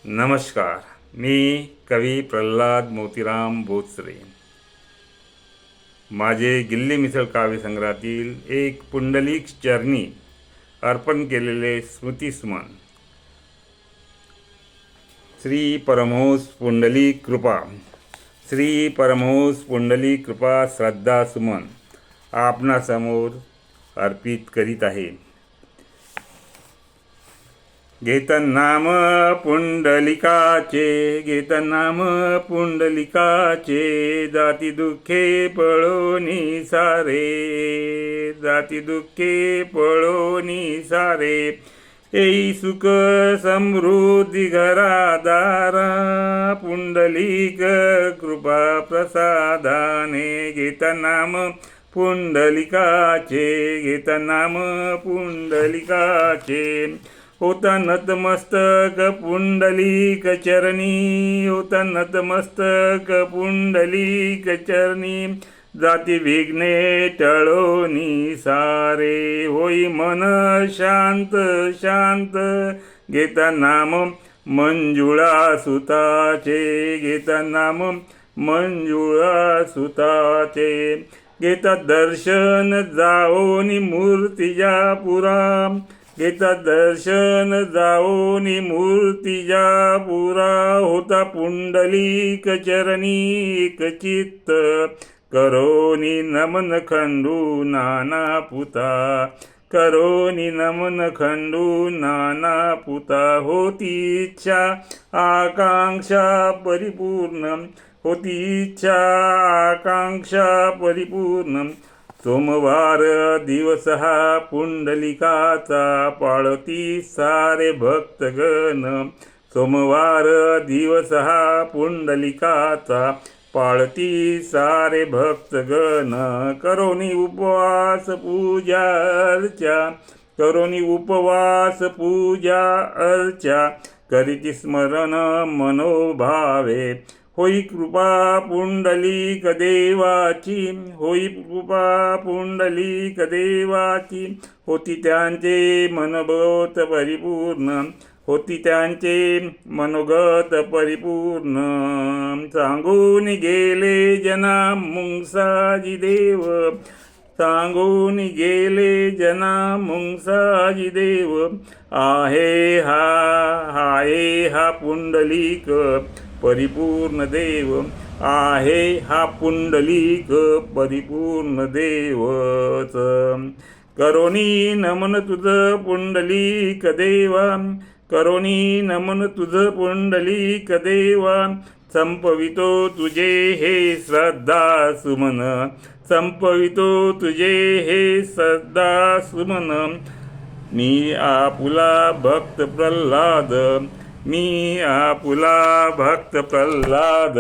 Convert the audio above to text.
नमस्कार. मी कवी प्रल्हाद मोतीराम बोचरे. माझे गिल्ली मिसळ काव्यसंग्रहातील एक पुंडलिक चरणी अर्पण केलेले स्मृतिस्मरण. श्री परमहंस पुंडलिक कृपा. श्री परमहंस पुंडलिक कृपा श्रद्धा सुमन आपणासमोर अर्पित करीत आहे. घेत नाम पुंडलिकाचे, घेत नाम पुंडलिकाचे, जाती दुःखे पळोनी सारे, जाती दुःखे पळोनी सारे, येई सुख समृद्धी घरादारा, पुंडलिक कृपा प्रसादाने. घेत नाम पुंडलिकाचे, घेत नाम पुंडलिकाचे, होता नतमस्तक पुंडलिक चरणी, होता नतमस्तक पुंडलिक चरणी, जाती विघ्ने टळोनी सारे, होई मन शांत शांत. घेता नाम मंजुळा सुताचे, घेता नाम मंजुळा सुताचे, घेता दर्शन जाओनी मूर्तिजा पुरा, घेता दर्शन जाओनी मूर्तिजा पुरा, होता पुंडलिक चरणी एक चित्त, करोनी नमन खंडू नाना पुता, करोनी नमन खंडू नाना पुता. होती इच्छा आकांक्षा परिपूर्ण, होती इच्छा आकांक्षा परिपूर्ण. सोमवार दिवस हा पुंडलिकाचा, पाळती सारे भक्तगण. सोमवार दिवस हा पुंडलिकाचा, पाळती सारे भक्तगण. करोनी उपवास पूजा अर्चा, करोनी उपवास पूजा अर्चा, करीती स्मरण मनोभावे. होई कृपा पुंडलिक देवाची, होई कृपा पुंडलिक देवाची, होती त्यांचे मनोगत परिपूर्ण, होती त्यांचे मनोगत परिपूर्ण. सांगून गेले जना मुंगसाजी देव, सांगून गेले जना मुंगसाजी देव, आहे हा पुंडलिक परिपूर्ण देव, आहे हा पुंडलिक परिपूर्ण देवच. करोनी नमन तुझ पुंडलिक देवा, करोनी नमन तुझ पुंडलिक देवा, संपवितो तुझे हे श्रद्धा सुमन, संपवितो तुझे हे श्रद्धा सुमन. मी आपुला भक्त प्रल्हाद, मी आपुला भक्त प्रल्हाद.